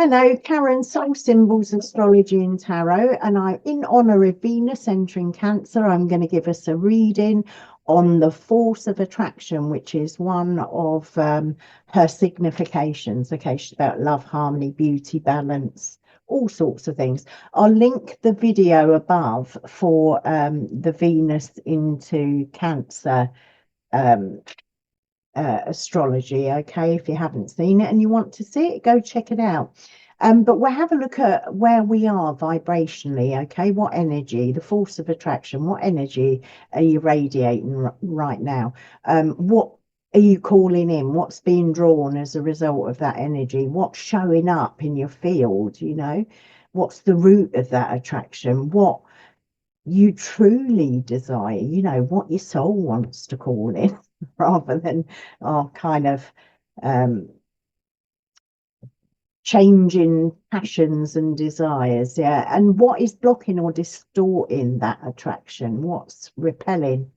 Hello, Karen, Soul Symbols, Astrology and Tarot. And in honor of Venus entering Cancer, I'm going to give us a reading on the force of attraction, which is one of her significations. Okay, she's about love, harmony, beauty, balance, all sorts of things. I'll link the video above for the Venus into Cancer astrology. Okay, if you haven't seen it and you want to see it, go check it out. But we'll have a look at where we are vibrationally. Okay, what energy, the force of attraction, what energy are you radiating right now? What are you calling in? What's being drawn as a result of that energy? What's showing up in your field? What's the root of that attraction? What you truly desire, what your soul wants to call in, rather than our kind of changing passions and desires. Yeah. And what is blocking or distorting that attraction? What's repelling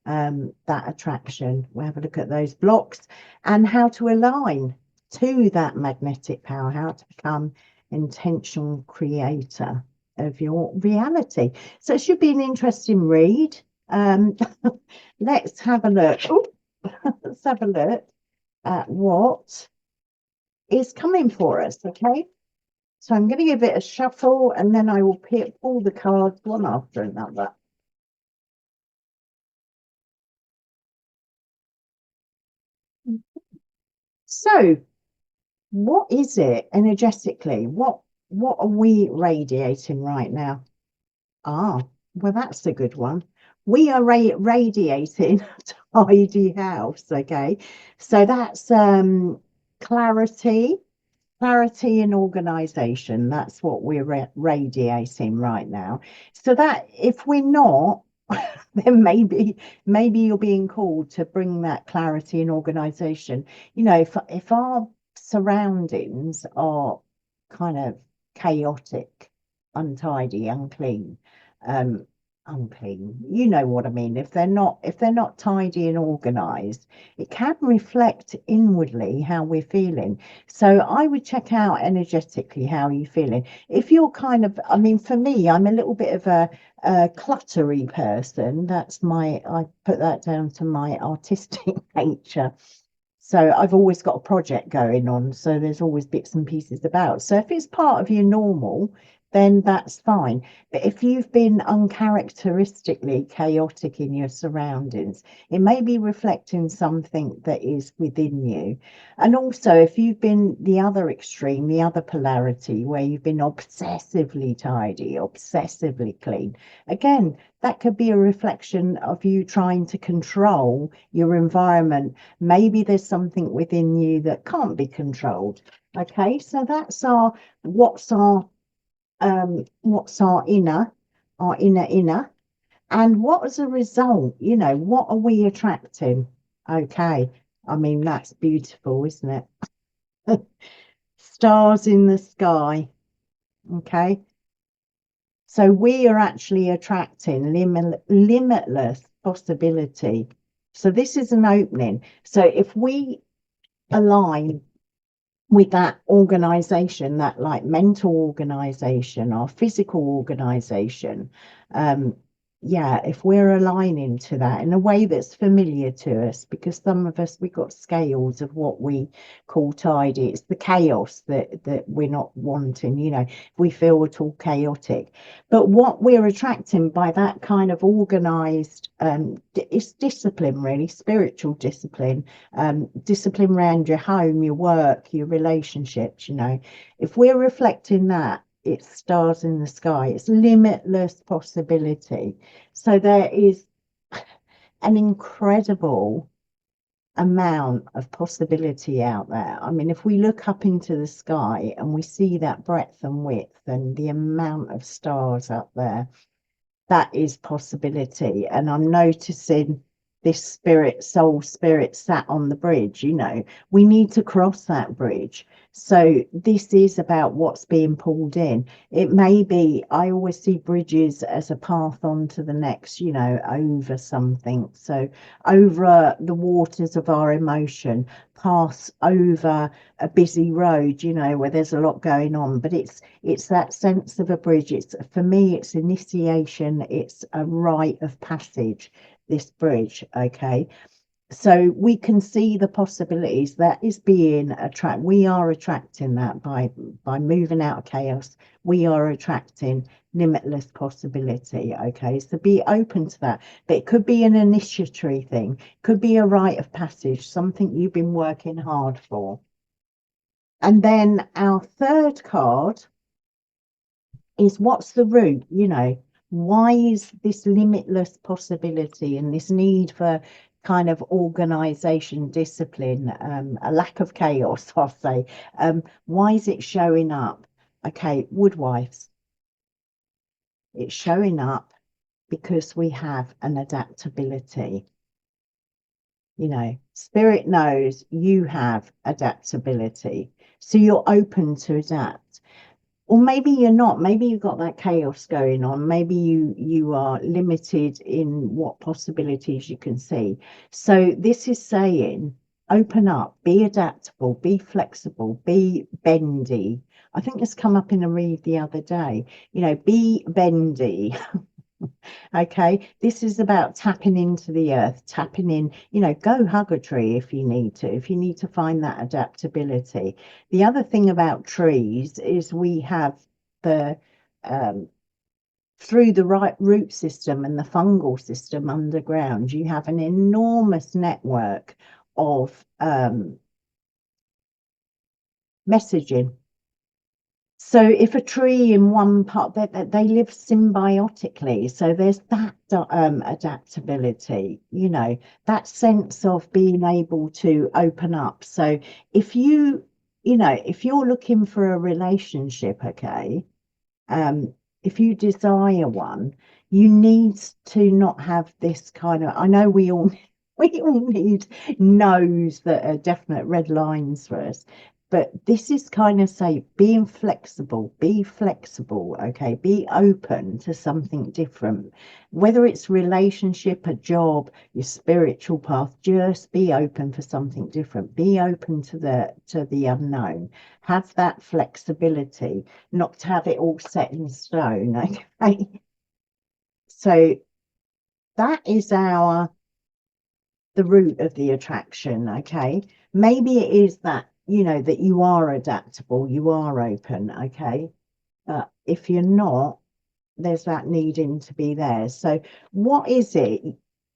that attraction? We'll have a look at those blocks and how to align to that magnetic power, how to become intentional creator of your reality. So it should be an interesting read. Let's have a look. Let's have a look at what is coming for us. Okay, so I'm going to give it a shuffle and then I will pick all the cards one after another. So what is it energetically? What are we radiating right now? Well, that's a good one. We are radiating tidy house. Okay, so that's clarity and organization. That's what we're radiating right now. So that if we're not, then maybe you're being called to bring that clarity and organization. If our surroundings are kind of chaotic, untidy, unclean, you know what I mean. If they're not tidy and organized, it can reflect inwardly how we're feeling. So I would check out energetically how you're feeling. If you're kind of, I mean, for me, I'm a little bit of a cluttery person. I put that down to my artistic nature. So I've always got a project going on, so there's always bits and pieces about. So if it's part of your normal, then that's fine. But if you've been uncharacteristically chaotic in your surroundings, it may be reflecting something that is within you. And also, if you've been the other extreme, the other polarity, where you've been obsessively tidy, obsessively clean, again, that could be a reflection of you trying to control your environment. Maybe there's something within you that can't be controlled. Okay, so that's what's our inner, and what as a result, what are we attracting? Okay, I mean, that's beautiful, isn't it? Stars in the sky. Okay, so we are actually attracting limitless possibility. So this is an opening. So if we align with that organization, that like mental organization or physical organization, if we're aligning to that in a way that's familiar to us, because some of us, we've got scales of what we call tidy. It's the chaos that we're not wanting, if we feel at all chaotic. But what we're attracting by that kind of organized, it's discipline, really, spiritual discipline, discipline around your home, your work, your relationships. If we're reflecting that, it's stars in the sky, it's limitless possibility. So there is an incredible amount of possibility out there. I mean, if we look up into the sky and we see that breadth and width and the amount of stars up there, that is possibility. And I'm noticing this soul spirit sat on the bridge, you know, we need to cross that bridge. So this is about what's being pulled in. It may be, I always see bridges as a path on to the next, you know, over something. So over the waters of our emotion, pass over a busy road, you know, where there's a lot going on. But it's that sense of a bridge. It's, for me, it's initiation, it's a rite of passage, this bridge. Okay, so we can see the possibilities that is being attracted. We are attracting that by moving out of chaos. We are attracting limitless possibility. Okay, so be open to that. But it could be an initiatory thing, could be a rite of passage, something you've been working hard for. And then our third card is, what's the root? You know, why is this limitless possibility and this need for kind of organization, discipline, a lack of chaos, I'll say, why is it showing up? Okay, woodwives, it's showing up because we have an adaptability. You know, spirit knows you have adaptability, so you're open to adapt. Or maybe you're not. Maybe you've got that chaos going on. Maybe you are limited in what possibilities you can see. So this is saying, open up, be adaptable, be flexible, be bendy. I think this come up in a read the other day. You know, be bendy. Okay, this is about tapping into the earth, tapping in, you know, go hug a tree if you need to, if you need to find that adaptability. The other thing about trees is we have the through the right root system and the fungal system underground, you have an enormous network of messaging. So if a tree in one part, they live symbiotically. So there's that adaptability, you know, that sense of being able to open up. So if you know, if you're looking for a relationship, okay, if you desire one, you need to not have this kind of, I know we all we all need no's that are definite red lines for us, but this is kind of say being flexible, be flexible, okay, be open to something different, whether it's relationship, a job, your spiritual path. Just be open for something different, be open to the unknown, have that flexibility, not to have it all set in stone. Okay, so that is the root of the attraction. Okay, maybe it is that, you know, that you are adaptable, you are open. Okay, but if you're not, there's that needing to be there. So what is it,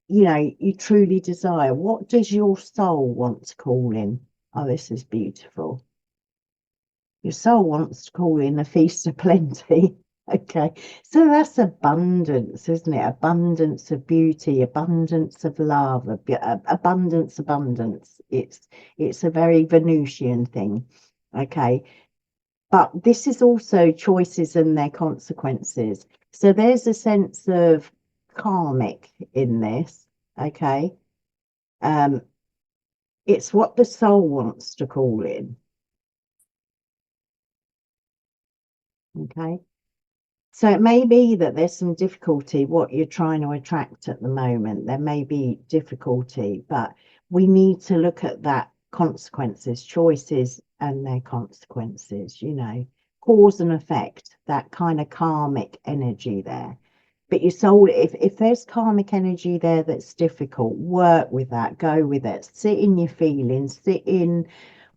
you know, you truly desire? What does your soul want to call in? Oh, this is beautiful. Your soul wants to call in a feast of plenty. Okay, so that's abundance, isn't it? Abundance of beauty, abundance of love, abundance, abundance. It's a very Venusian thing. Okay, but this is also choices and their consequences. So there's a sense of karmic in this. Okay, it's what the soul wants to call in. Okay. So it may be that there's some difficulty what you're trying to attract at the moment. There may be difficulty, but we need to look at that consequences, choices and their consequences, you know, cause and effect, that kind of karmic energy there. But your soul, if there's karmic energy there that's difficult, work with that, go with it, sit in your feelings, sit in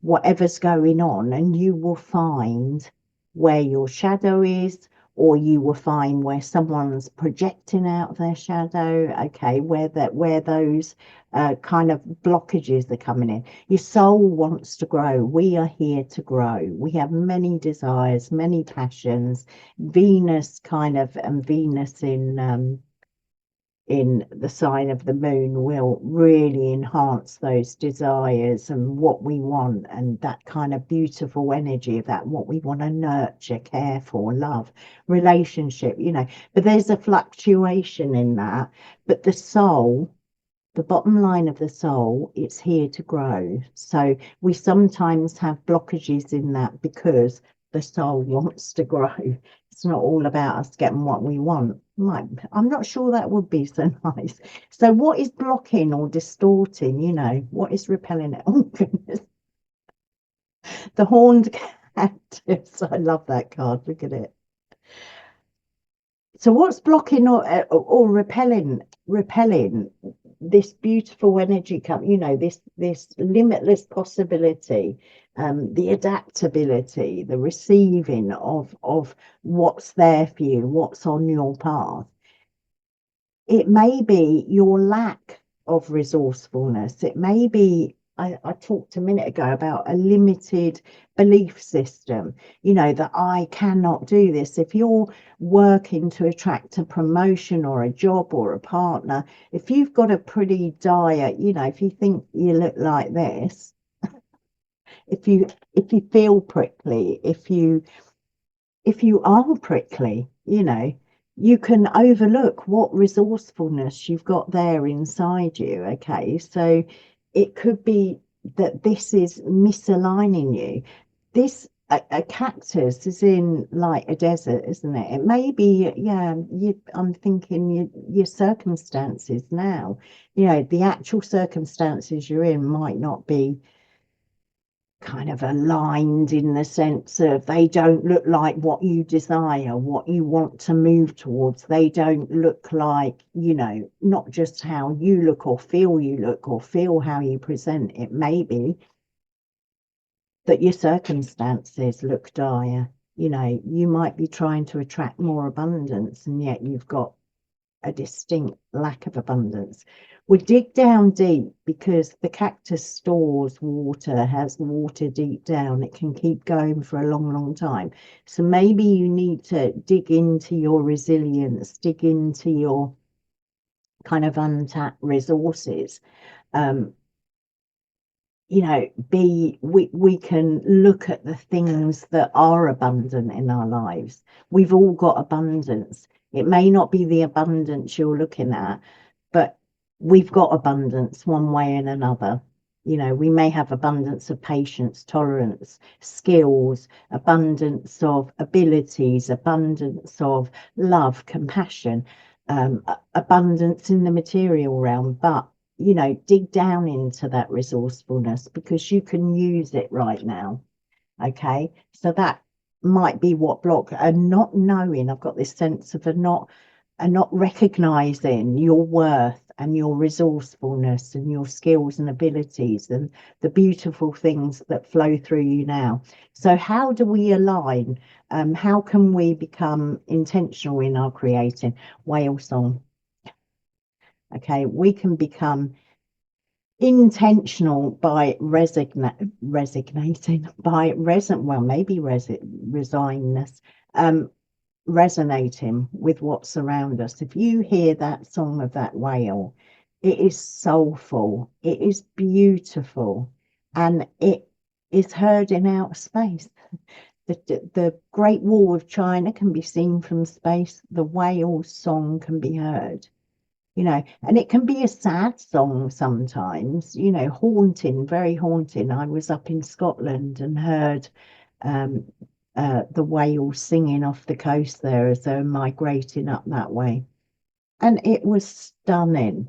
whatever's going on, and you will find where your shadow is, or you will find where someone's projecting out their shadow. Okay, where those kind of blockages are coming in. Your soul wants to grow. We are here to grow. We have many desires, many passions. Venus kind of, and Venus in the sign of the moon will really enhance those desires and what we want, and that kind of beautiful energy of that, what we want to nurture, care for, love, relationship, you know. But there's a fluctuation in that. But the the bottom line of the soul, it's here to grow. So we sometimes have blockages in that because the soul wants to grow. It's not all about us getting what we want. I'm not sure that would be so nice. So what is blocking or distorting, what is repelling it? Oh goodness. The horned cactus. I love that card. Look at it. So what's blocking or repelling this beautiful energy this limitless possibility, the adaptability, the receiving of what's there for you, what's on your path. It may be your lack of resourcefulness. It may be, I talked a minute ago about a limited belief system, that I cannot do this. If you're working to attract a promotion or a job or a partner, if you've got a pretty dire, if you think you look like this, if you feel prickly, if you are prickly, you can overlook what resourcefulness you've got there inside you. Okay, so it could be that this is misaligning you. This a cactus is in like a desert, isn't it? It may be, I'm thinking your circumstances now, the actual circumstances you're in might not be kind of aligned in the sense of they don't look like what you desire, what you want to move towards. They don't look like, not just how you look or feel you look or feel how you present. It may be that your circumstances look dire. You might be trying to attract more abundance and yet you've got a distinct lack of abundance. We dig down deep because the cactus stores water, has water deep down. It can keep going for a long, long time. So maybe you need to dig into your resilience, dig into your kind of untapped resources. We can look at the things that are abundant in our lives. We've all got abundance. It may not be the abundance you're looking at, but we've got abundance one way and another. We may have abundance of patience, tolerance, skills, abundance of abilities, abundance of love, compassion, abundance in the material realm, but dig down into that resourcefulness because you can use it right now. Okay, so that might be what block, and not knowing. I've got this sense of a not recognizing your worth and your resourcefulness and your skills and abilities and the beautiful things that flow through you now. So how do we align? How can we become intentional in our creating? Whale song. Okay, we can become intentional by resignating, resignedness, resonating with what's around us. If you hear that song of that whale, it is soulful, it is beautiful, and it is heard in outer space. The Great Wall of China can be seen from space. The whale song can be heard. And it can be a sad song sometimes, haunting, very haunting. I was up in Scotland and heard the whales singing off the coast there as they're migrating up that way. And it was stunning.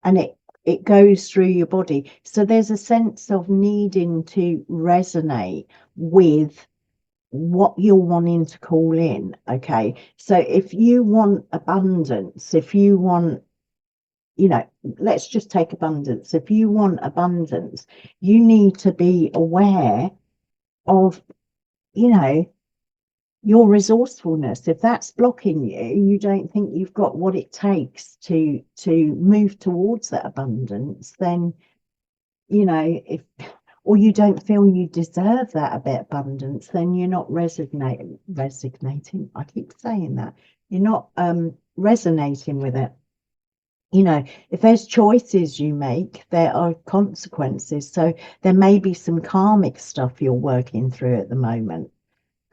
And it goes through your body. So there's a sense of needing to resonate with what you're wanting to call in. Okay, so if you want abundance, if you want, let's just take abundance. If you want abundance, you need to be aware of your resourcefulness. If that's blocking you, you don't think you've got what it takes to move towards that abundance, then if or you don't feel you deserve that a bit abundance, then you're not resonating. I keep saying that. You're not resonating with it. If there's choices you make, there are consequences. So there may be some karmic stuff you're working through at the moment,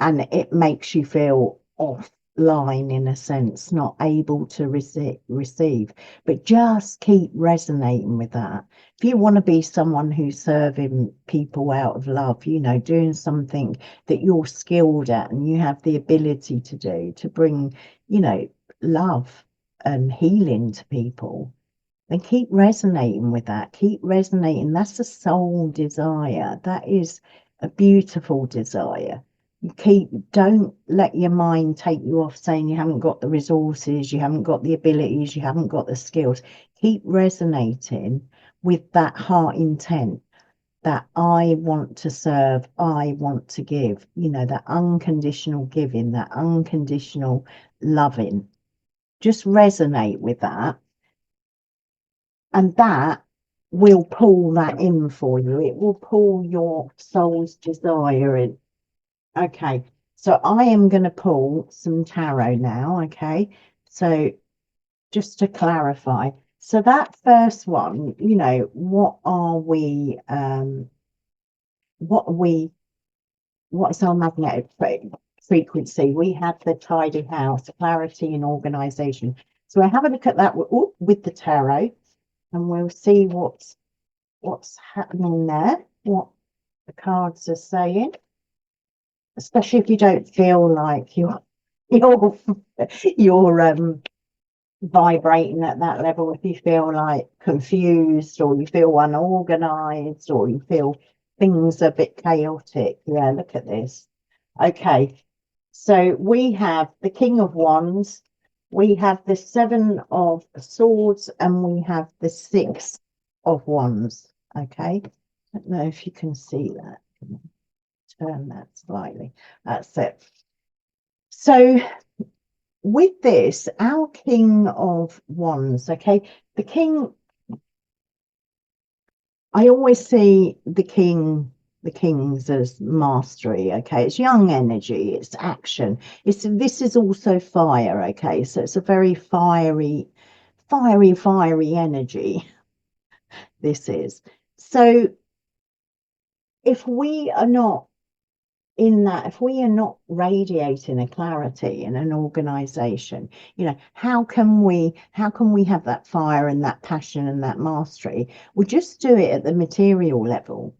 and it makes you feel off. line in a sense, not able to receive, but just keep resonating with that. If you want to be someone who's serving people out of love, you know, doing something that you're skilled at and you have the ability to do to bring, you know, love and healing to people, then keep resonating with that. Keep resonating. That's a soul desire. That is a beautiful desire. Don't let your mind take you off saying you haven't got the resources, you haven't got the abilities, you haven't got the skills. Keep resonating with that heart intent that I want to serve, I want to give, you know, that unconditional giving, that unconditional loving. Just resonate with that. And that will pull that in for you. It will pull your soul's desire in. Okay, so I am going to pull some tarot now. Okay, so just to clarify, so that first one, you know, what are we, what is our magnetic frequency? We have the tidy house, clarity and organization. So I have a look at that with the tarot, and we'll see what's happening there, what the cards are saying, especially if you don't feel like you're you're vibrating at that level. If you feel like confused, or you feel unorganized, or you feel things are a bit chaotic, yeah, look at this. Okay, so we have the King of Wands, we have the Seven of Swords, and we have the Six of Wands. Okay, I don't know if you can see that. Turn that slightly. That's it. So with this, our King of Wands, okay, the King, I always see the kings as mastery. Okay, it's young energy, it's action, this is also fire. Okay, so it's a very fiery energy, this is. So if we are not in that, if we are not radiating a clarity in an organization, you know, how can we have that fire and that passion and that mastery? We just do it at the material level.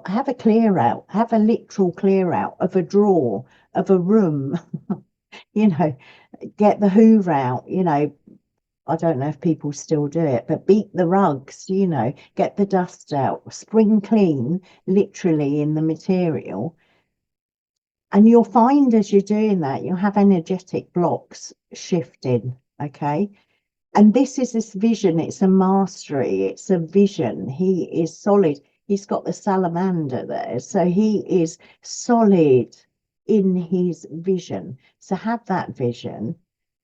Have a clear out, have a literal clear out of a drawer, of a room. You know, get the hoover out, you know. I don't know if people still do it, but beat the rugs, you know, get the dust out, spring clean, literally in the material. And you'll find as you're doing that, you'll have energetic blocks shifting. Okay. And this vision, it's a mastery, it's a vision. He is solid. He's got the salamander there. So he is solid in his vision. So have that vision.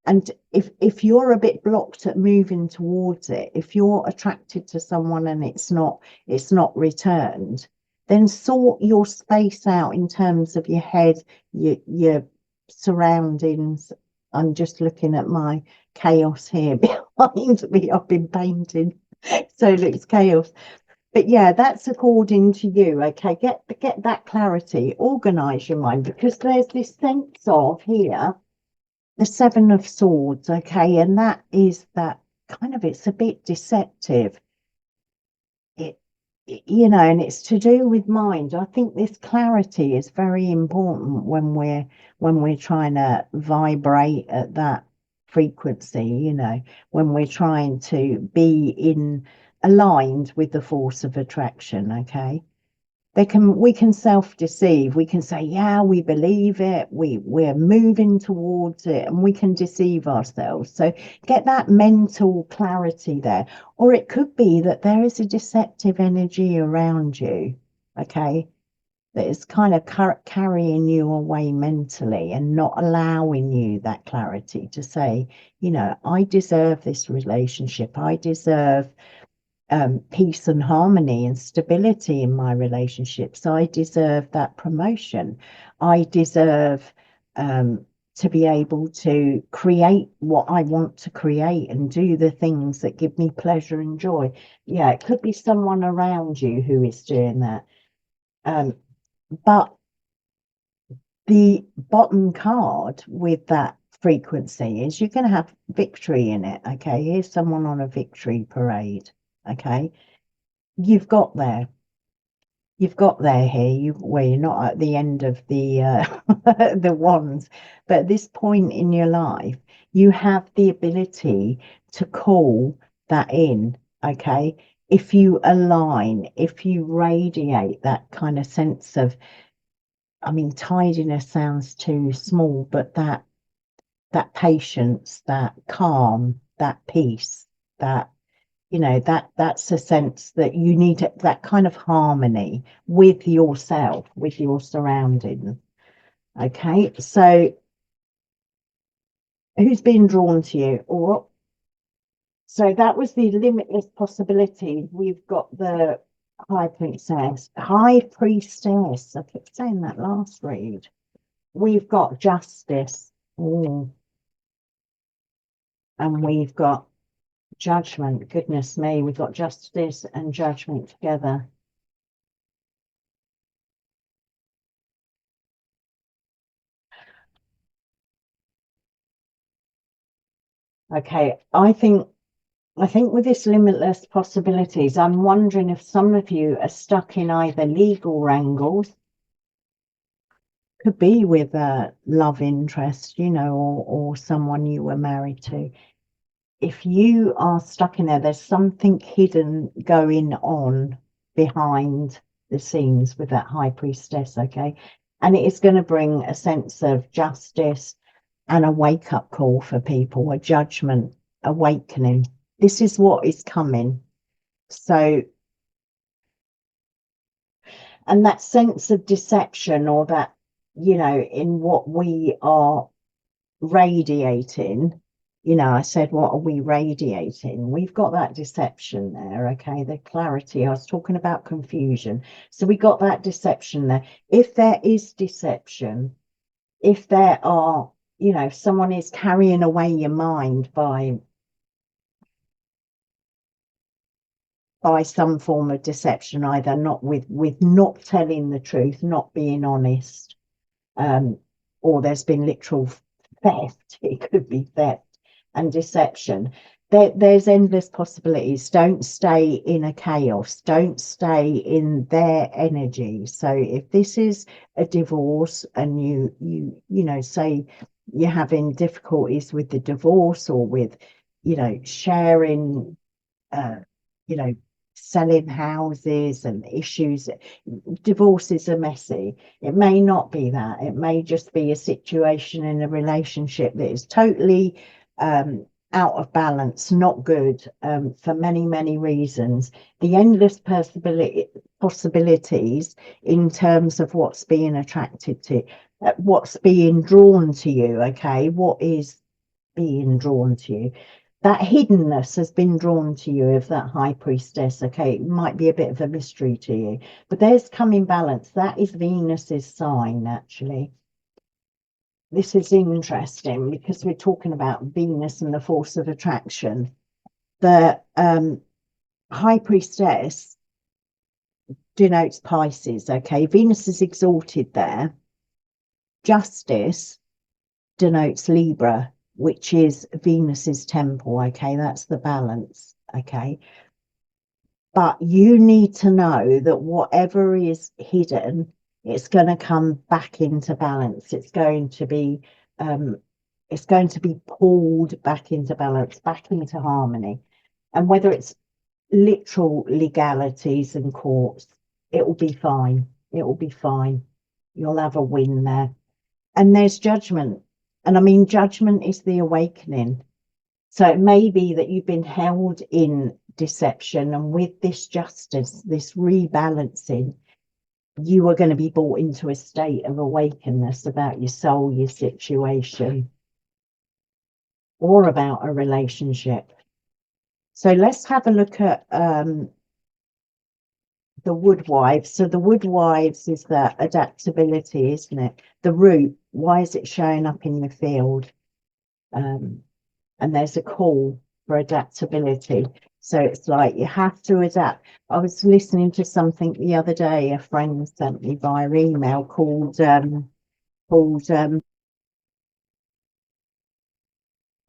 And if you're a bit blocked at moving towards it, if you're attracted to someone and it's not returned, then sort your space out in terms of your head, your surroundings. I'm just looking at my chaos here behind me. I've been painting, so it looks chaos. But yeah, that's according to you. Okay, get that clarity, organize your mind, because there's this sense of here, the Seven of Swords. Okay, and that is that kind of, it's a bit deceptive. You know, and it's to do with mind. I think this clarity is very important when we're trying to vibrate at that frequency, you know, when we're trying to be in aligned with the force of attraction. Okay, we can self-deceive. We can say, yeah, we believe it, we're moving towards it, and we can deceive ourselves. So get that mental clarity there. Or it could be that there is a deceptive energy around you, okay, that is kind of carrying you away mentally and not allowing you that clarity to say, you know, I deserve this relationship, I deserve peace and harmony and stability in my relationships. I deserve that promotion. I deserve to be able to create what I want to create and do the things that give me pleasure and joy. Yeah, it could be someone around you who is doing that. But the bottom card with that frequency is you're going to have victory in it. Okay, here's someone on a victory parade. Okay, you've got there. You've got there here. You're not at the end of the the wands, but at this point in your life, you have the ability to call that in. Okay, if you align, if you radiate that kind of sense of, I mean, tidiness sounds too small, but that patience, that calm, that peace, that, you know, that's a sense that you need that kind of harmony with yourself, with your surroundings. Okay, so who's been drawn to you? Or so that was the limitless possibility. We've got the high princess, high priestess. I kept saying that last read. We've got justice. Oh, and we've got judgment. Goodness me, we've got justice and judgment together. Okay, I think with this limitless possibilities, I'm wondering if some of you are stuck in either legal wrangles, could be with a love interest, you know, or someone you were married to. If you are stuck in there, there's something hidden going on behind the scenes with that high priestess, okay? And it is going to bring a sense of justice and a wake-up call for people, a judgment, awakening. This is what is coming. So, and that sense of deception, or that, you know, in what we are radiating, you know, I said, what are we radiating? We've got that deception there, okay? The clarity. I was talking about confusion. So we got that deception there. If there is deception, if there are, you know, if someone is carrying away your mind by some form of deception, either not with not telling the truth, not being honest, or there's been literal theft. It could be theft and deception. There's endless possibilities. Don't stay in a chaos. Don't stay in their energy. So if this is a divorce and you know, say you're having difficulties with the divorce, or with, you know, sharing, uh, you know, selling houses and issues. Divorces are messy. It may not be that. It may just be a situation in a relationship that is totally out of balance, not good, for many, many reasons. The endless possibilities in terms of what's being attracted to, what's being drawn to you, okay? What is being drawn to you? That hiddenness has been drawn to you of that high priestess. Okay, it might be a bit of a mystery to you, but there's coming balance. That is Venus's sign, actually. This is interesting because we're talking about Venus and the force of attraction. The high priestess denotes Pisces. Okay, Venus is exalted there. Justice denotes Libra, which is Venus's temple. Okay, that's the balance. Okay, but you need to know that whatever is hidden, it's going to come back into balance. It's going to be pulled back into balance, back into harmony. And whether it's literal legalities and courts, it will be fine. It will be fine. You'll have a win there. And there's judgment. And I mean, judgment is the awakening. So it may be that you've been held in deception, and with this justice, this rebalancing, you are going to be brought into a state of awakeness about your soul, your situation, or about a relationship. So let's have a look at the woodwives. So the woodwives is that adaptability, isn't it? The root, why is it showing up in your field? And there's a call for adaptability. So it's like you have to adapt. I was listening to something the other day, a friend sent me via email, called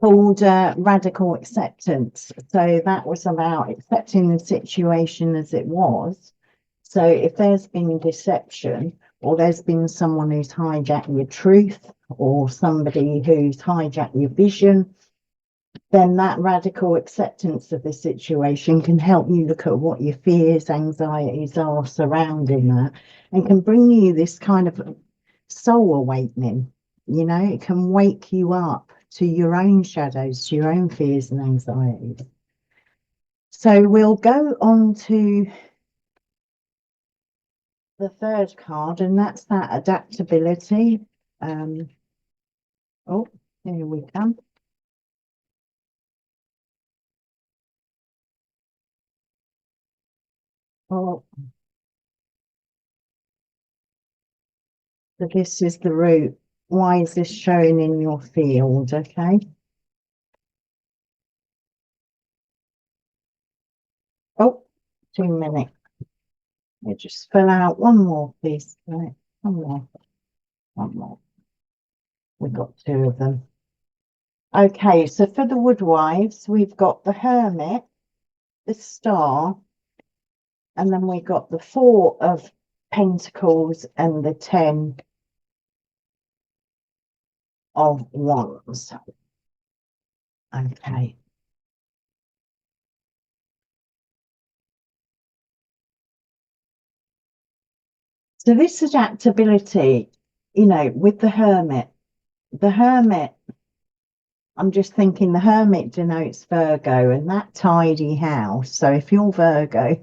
called Radical Acceptance. So that was about accepting the situation as it was. So if there's been deception, or there's been someone who's hijacked your truth, or somebody who's hijacked your vision, then that radical acceptance of the situation can help you look at what your fears, anxieties are surrounding that, and can bring you this kind of soul awakening. You know, it can wake you up to your own shadows, to your own fears and anxieties. So we'll go on to the third card, and that's that adaptability. Oh, here we come. Oh, so this is the root. Why is this showing in your field? Okay. Oh, 2 minutes. We just fill out one more piece. Right. One more. One more. We've got two of them. Okay, so for the Woodwives, we've got the Hermit, the Star, and then we got the Four of Pentacles and the 10 of Wands. Okay. So this adaptability, you know, with the Hermit, I'm just thinking the Hermit denotes Virgo and that tidy house. So if you're Virgo,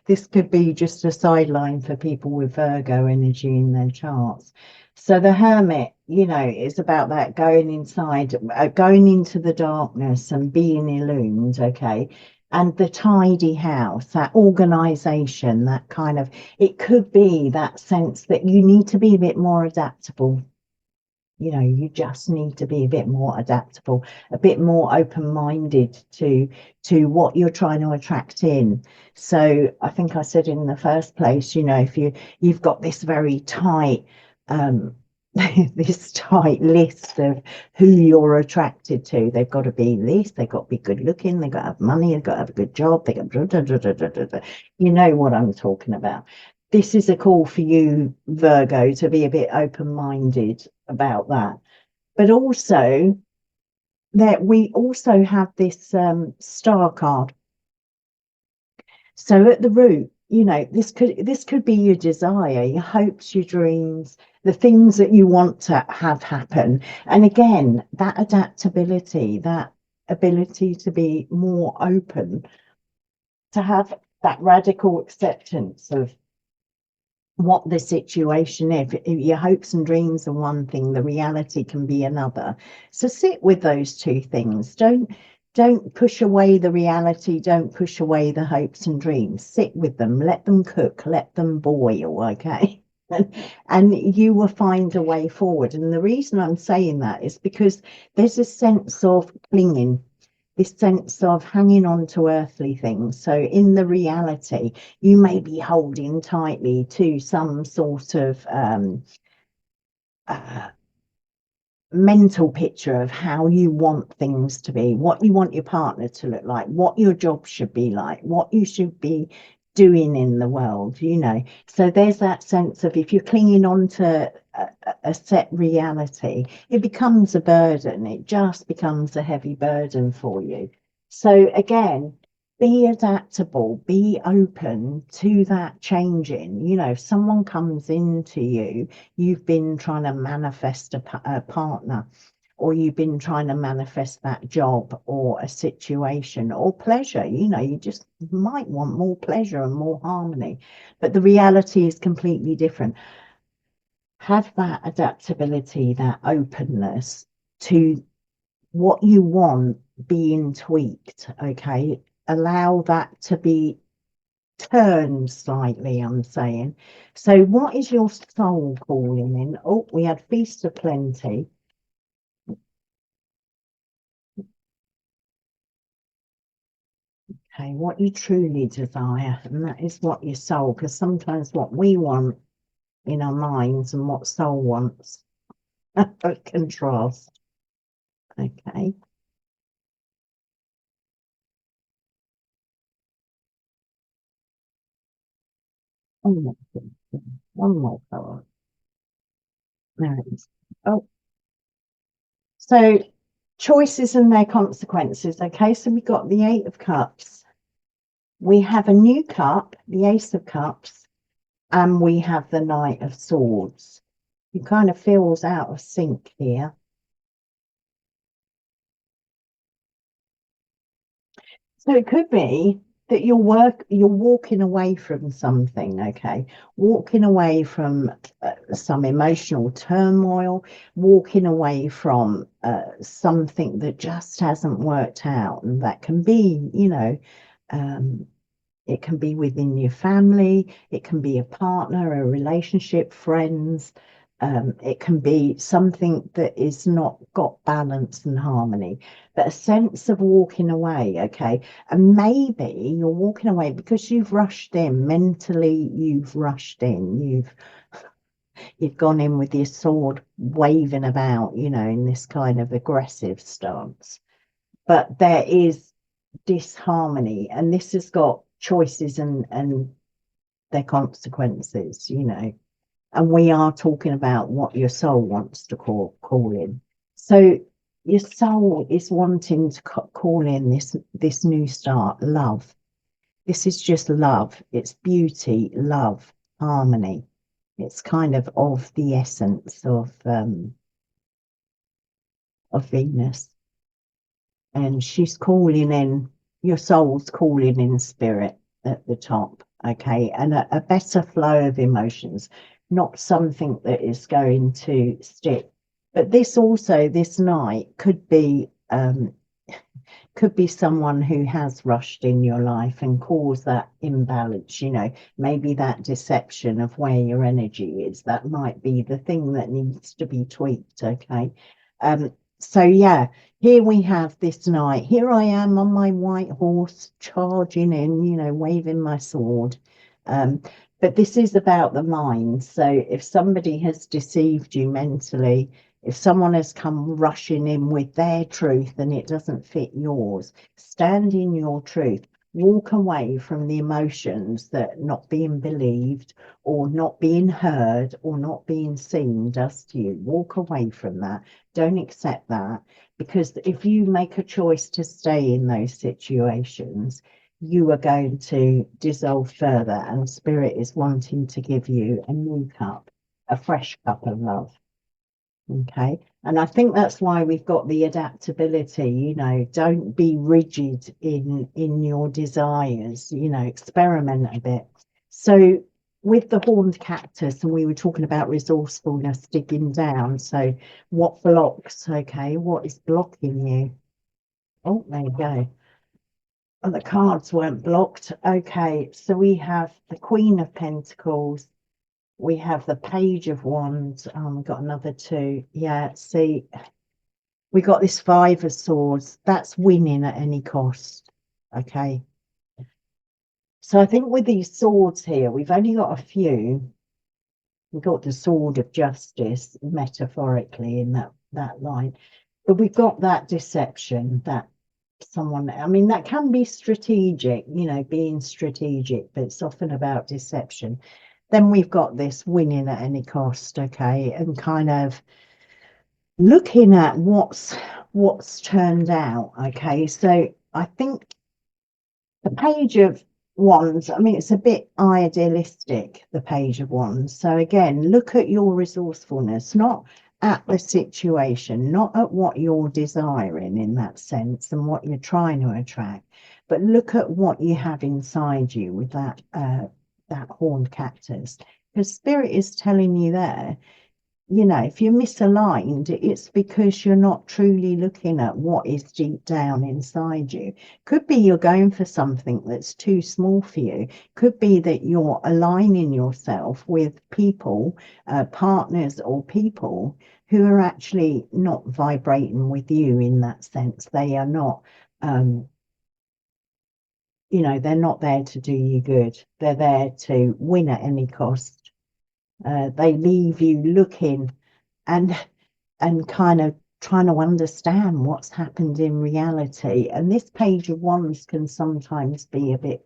this could be just a sideline for people with Virgo energy in their charts. So the Hermit, you know, is about that going inside, going into the darkness and being illumined, okay? And the tidy house, that organization, that kind of, it could be that sense that you need to be a bit more adaptable. You know, you just need to be a bit more adaptable, a bit more open-minded to what you're trying to attract in. So I think I said in the first place, you know, if you've got this very tight this tight list of who you're attracted to, they've got to be this, they've got to be good looking, they've got to have money, they've got to have a good job, they got you know what I'm talking about. This is a call for you, Virgo, to be a bit open-minded about that. But also that we also have this star card. So at the root, you know, this could be your desire, your hopes, your dreams, the things that you want to have happen. And again, that adaptability, that ability to be more open, to have that radical acceptance of what the situation is. If your hopes and dreams are one thing, the reality can be another. So sit with those two things. Don't push away the reality, don't push away the hopes and dreams. Sit with them, let them cook, let them boil, okay? And you will find a way forward. And the reason I'm saying that is because there's a sense of clinging, this sense of hanging on to earthly things. So in the reality, you may be holding tightly to some sort of uh, mental picture of how you want things to be, what you want your partner to look like, what your job should be like, what you should be doing in the world, you know. So there's that sense of if you're clinging on to a set reality, it becomes a burden. It just becomes a heavy burden for you. So again, be adaptable, be open to that changing. You know, if someone comes into you, you've been trying to manifest a partner, or you've been trying to manifest that job or a situation or pleasure, you know, you just might want more pleasure and more harmony, but the reality is completely different. Have that adaptability, that openness to what you want being tweaked, okay? Allow that to be turned slightly, I'm saying. So what is your soul calling in? Oh, we had Feast of Plenty. Okay, what you truly desire, and that is what your soul, because sometimes what we want in our minds and what soul wants, contrast. Okay. Oh my God. Oh my God. There it is. Oh, so choices and their consequences. Okay, so we got the Eight of Cups. We have a new cup, the Ace of Cups, and we have the Knight of Swords. It kind of feels out of sync here. So it could be that you're walking away from something, okay? Walking away from some emotional turmoil, walking away from something that just hasn't worked out, and that can be, um, it can be within your family, it can be a partner, a relationship, friends. It can be something that is not got balance and harmony, but a sense of walking away, okay? And maybe you're walking away because you've rushed in mentally, you've rushed in, you've gone in with your sword waving about, in this kind of aggressive stance. But there is disharmony, and this has got choices and their consequences, and we are talking about what your soul wants to call in. So your soul is wanting to call in this new start, love. This is just love. It's beauty, love, harmony. It's kind of the essence of Venus, and she's calling in, your soul's calling in spirit at the top, okay, and a better flow of emotions, not something that is going to stick. But this also, this night could be someone who has rushed in your life and caused that imbalance, maybe that deception of where your energy is. That might be the thing that needs to be tweaked, okay? So yeah, here we have this night. Here I am on my white horse, charging in, waving my sword. Um, but this is about the mind. So if somebody has deceived you mentally, if someone has come rushing in with their truth and it doesn't fit yours, stand in your truth. Walk away from the emotions that not being believed or not being heard or not being seen does to you. Walk away from that. Don't accept that, because if you make a choice to stay in those situations, you are going to dissolve further, and spirit is wanting to give you a new cup, a fresh cup of love. Okay. And I think that's why we've got the adaptability, don't be rigid in your desires, experiment a bit. So with the horned cactus, and we were talking about resourcefulness, digging down. So what blocks, okay? What is blocking you? Oh, there you go. And the cards weren't blocked. Okay, so we have the Queen of Pentacles, we have the Page of Wands. We got another two. Yeah, see, we got this Five of Swords. That's winning at any cost. Okay. So I think with these swords here, we've only got a few. We've got the Sword of Justice metaphorically in that line. But we've got that deception, that someone, I mean, that can be strategic, being strategic, but it's often about deception. Then we've got this winning at any cost, okay, and kind of looking at what's turned out, okay. So I think the Page of Wands, I mean, it's a bit idealistic, the Page of Wands. So again, look at your resourcefulness, not at the situation, not at what you're desiring in that sense and what you're trying to attract, but look at what you have inside you with that horned cactus. Because spirit is telling you there, if you're misaligned, it's because you're not truly looking at what is deep down inside you. Could be you're going for something that's too small for you. Could be that you're aligning yourself with people, partners or people who are actually not vibrating with you in that sense. They are not, they're not there to do you good. They're there to win at any cost. They leave you looking and kind of trying to understand what's happened in reality. And this Page of Wands can sometimes be a bit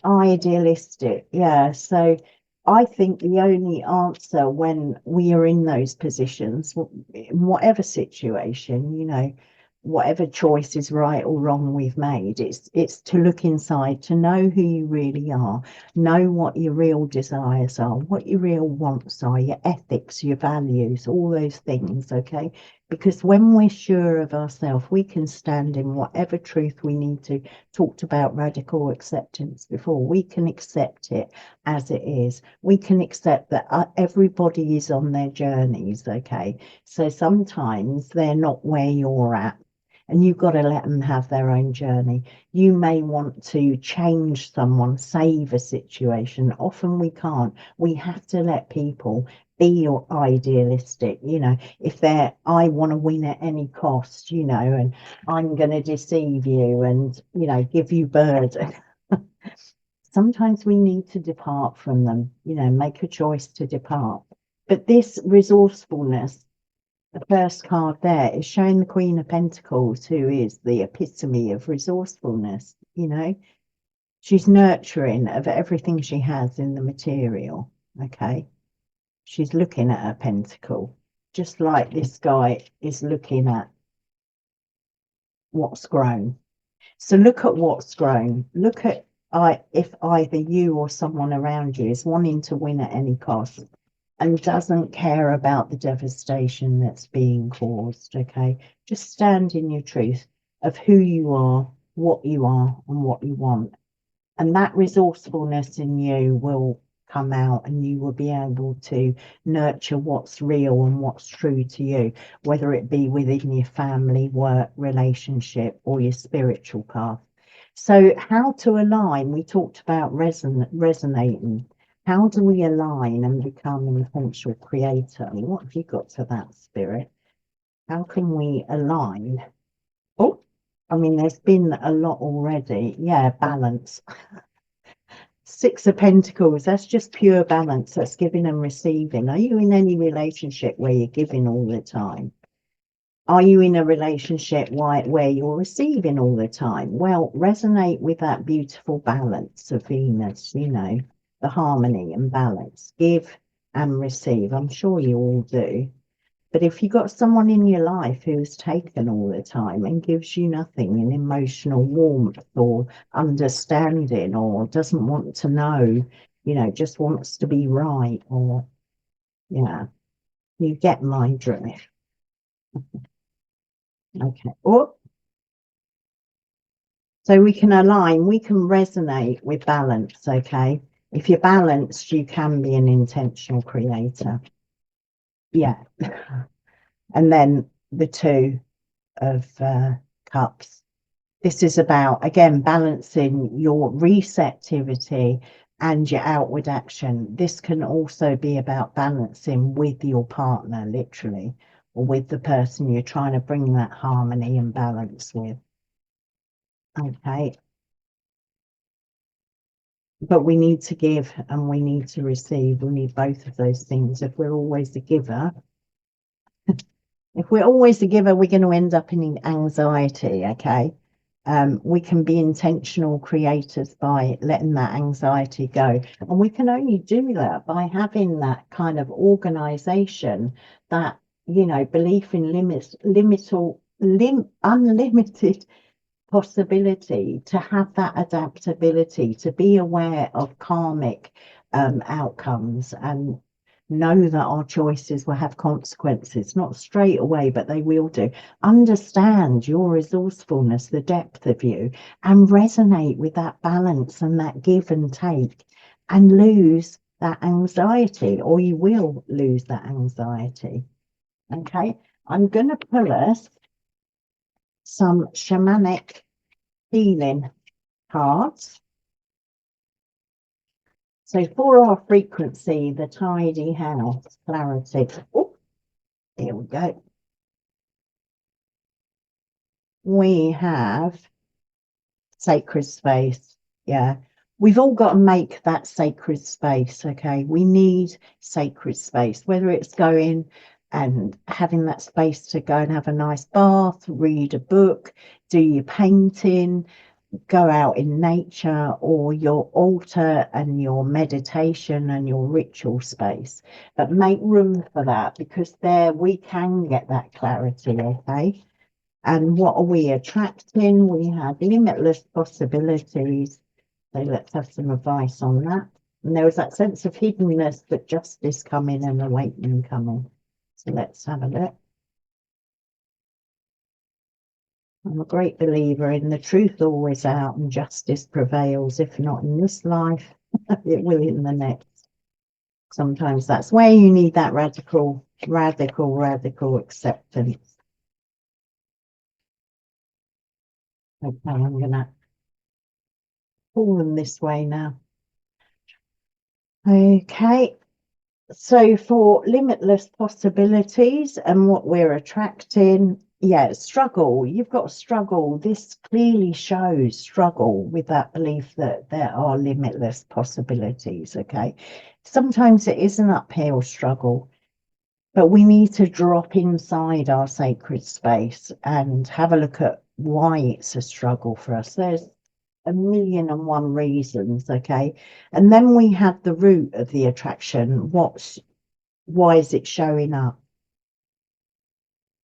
idealistic. Yeah. So I think the only answer when we are in those positions, in whatever situation, you know, whatever choice is right or wrong we've made, it's to look inside, to know who you really are, know what your real desires are, what your real wants are, your ethics, your values, all those things. Okay. Because when we're sure of ourselves, we can stand in whatever truth we need to. Talked about radical acceptance before. We can accept it as it is. We can accept that everybody is on their journeys. Okay. So sometimes they're not where you're at, and you've got to let them have their own journey. You may want to change someone, save a situation. Often we can't. We have to let people be idealistic, you know. If I want to win at any cost, you know, and I'm going to deceive you and, you know, give you birds. Sometimes we need to depart from them, you know, make a choice to depart. But this resourcefulness, the first card there, is showing the Queen of Pentacles, who is the epitome of resourcefulness, you know. She's nurturing of everything she has in the material, okay. She's looking at her pentacle, just like this guy is looking at what's grown. So look at what's grown. Look at if either you or someone around you is wanting to win at any cost and doesn't care about the devastation that's being caused, okay? Just stand in your truth of who you are, and what you want. And that resourcefulness in you will come out, and you will be able to nurture what's real and what's true to you, whether it be within your family, work, relationship, or your spiritual path. So how to align? We talked about resonating. How do we align and become an intentional creator? What have you got to that, Spirit? How can we align? Oh, I mean, there's been a lot already. Yeah, balance. Six of Pentacles, that's just pure balance. That's giving and receiving. Are you in any relationship where you're giving all the time? Are you in a relationship where you're receiving all the time? Well, resonate with that beautiful balance of Venus, you know, the harmony and balance. Give and receive. I'm sure you all do. But if you've got someone in your life who's taken all the time and gives you nothing in emotional warmth or understanding, or doesn't want to know, you know, just wants to be right, or, yeah, you get my drift. Okay. Oh, so we can align, we can resonate with balance, okay? If you're balanced, you can be an intentional creator. Yeah. And then the Two of Cups. This is about, again, balancing your receptivity and your outward action. This can also be about balancing with your partner, literally, or with the person you're trying to bring that harmony and balance with. Okay. But we need to give and we need to receive. We need both of those things. If we're always the giver, we're going to end up in anxiety, okay? We can be intentional creators by letting that anxiety go. And we can only do that by having that kind of organization, that, you know, belief in unlimited possibility, to have that adaptability, to be aware of karmic outcomes, and know that our choices will have consequences, not straight away, but they will do. Understand your resourcefulness, the depth of you, and resonate with that balance and that give and take, and lose that anxiety, or you will lose that anxiety. Okay, I'm going to pull us some shamanic healing cards. So for our frequency, the tidy house, clarity. Oh, here we go. We have sacred space. Yeah, we've all got to make that sacred space. Okay, we need sacred space, whether it's going and having that space to go and have a nice bath, read a book, do your painting, go out in nature, or your altar and your meditation and your ritual space. But make room for that, because there we can get that clarity, okay? And what are we attracting? We have limitless possibilities. So let's have some advice on that. And there was that sense of hiddenness, but justice coming and awakening coming. So let's have a look. I'm a great believer in the truth always out and justice prevails. If not in this life, it will in the next. Sometimes that's where you need that radical acceptance. Okay, I'm gonna pull them this way now. Okay, so for limitless possibilities and what we're attracting, yeah, struggle. You've got struggle. This clearly shows struggle with that belief that there are limitless possibilities, okay? Sometimes it is an uphill struggle, but we need to drop inside our sacred space and have a look at why it's a struggle for us. There's a million and one reasons, okay? And then we have the root of the attraction. Why is it showing up?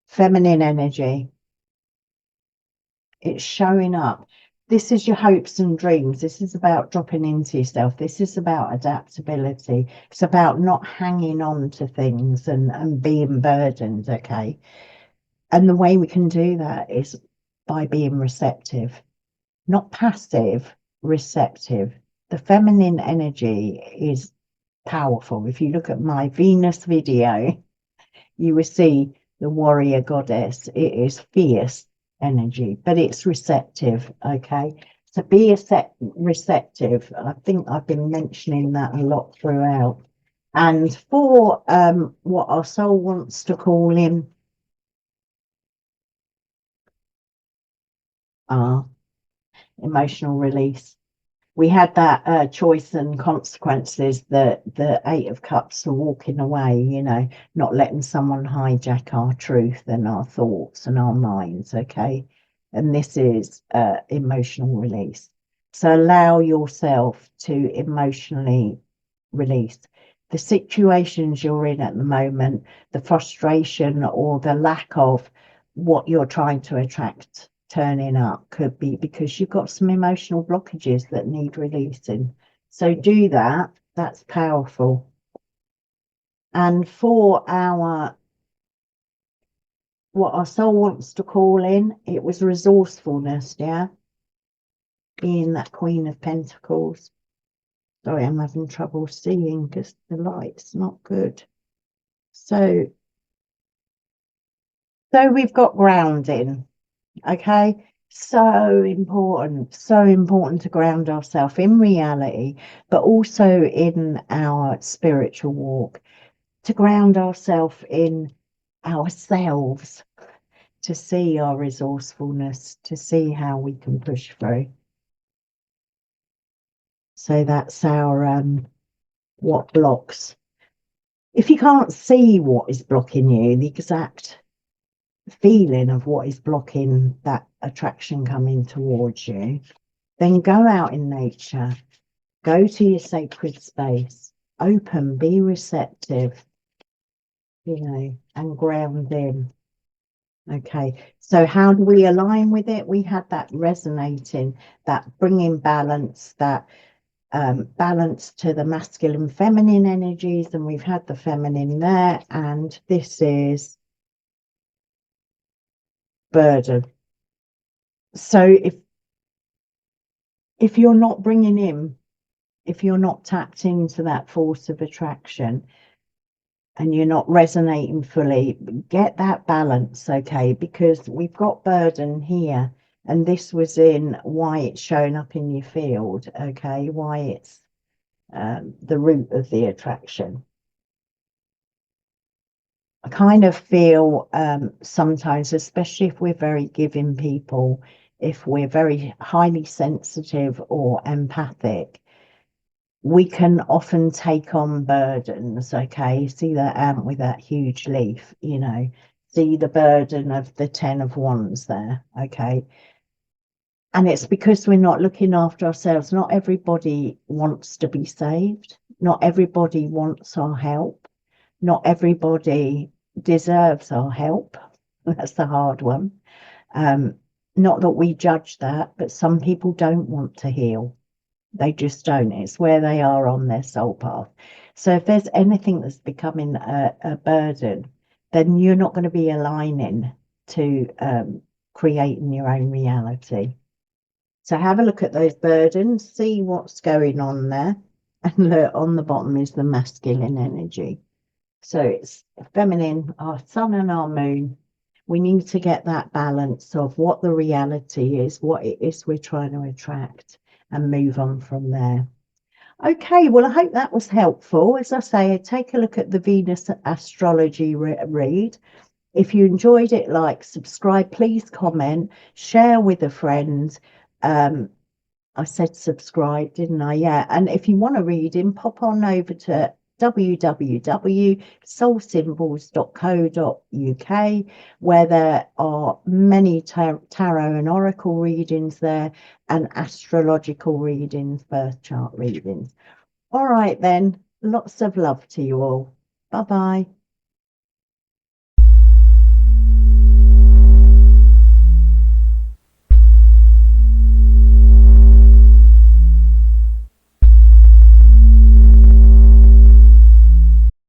Feminine energy. It's showing up. This is your hopes and dreams. This is about dropping into yourself. This is about adaptability. It's about not hanging on to things and being burdened, okay? And the way we can do that is by being receptive, not passive, receptive. The feminine energy is powerful. If you look at my Venus video, you will see the warrior goddess. It is fierce energy, but it's receptive, okay? So be receptive. I think I've been mentioning that a lot throughout. And for what our soul wants to call in, emotional release. We had that choice and consequences, that the Eight of Cups are walking away, you know, not letting someone hijack our truth and our thoughts and our minds, okay? And this is emotional release. So allow yourself to emotionally release the situations you're in at the moment, the frustration or the lack of what you're trying to attract turning up could be because you've got some emotional blockages that need releasing. So do that. That's powerful. And for what our soul wants to call in, it was resourcefulness, yeah, being that Queen of Pentacles. Sorry, I'm having trouble seeing because the light's not good. So we've got grounding, okay? So important to ground ourselves in reality, but also in our spiritual walk, to ground ourselves in ourselves, to see our resourcefulness, to see how we can push through. So that's our what blocks. If you can't see what is blocking you, the exact feeling of what is blocking that attraction coming towards you, then go out in nature, go to your sacred space, open, be receptive, you know, and ground in. Okay, so how do we align with it? We had that resonating, that bringing balance, that balance to the masculine feminine energies, and we've had the feminine there, and this is burden. So if you're not bringing in, if you're not tapped into that force of attraction and you're not resonating fully, get that balance, okay? Because we've got burden here, and this was in why it's showing up in your field, okay? Why it's the root of the attraction. I kind of feel sometimes, especially if we're very giving people, if we're very highly sensitive or empathic, we can often take on burdens. Okay, see that ant with that huge leaf, you know, see the burden of the 10 of Wands there. Okay, and it's because we're not looking after ourselves. Not everybody wants to be saved, not everybody wants our help, not everybody deserves our help. That's the hard one. um Not that we judge that, but some people don't want to heal. They just don't. It's where they are on their soul path. So if there's anything that's becoming a burden, then you're not going to be aligning to creating your own reality. So have a look at those burdens, see what's going on there. And look, on the bottom is the masculine energy. So it's feminine, our sun and our moon. We need to get that balance of what the reality is, what it is we're trying to attract, and move on from there. Okay, well, I hope that was helpful. As I say, take a look at the Venus astrology read. If you enjoyed it, like, subscribe, please comment, share with a friend. I said subscribe, didn't I? Yeah. And if you want a reading, pop on over to www.soulsymbols.co.uk, where there are many tarot and oracle readings there, and astrological readings, birth chart readings. All right, then. Lots of love to you all. Bye bye.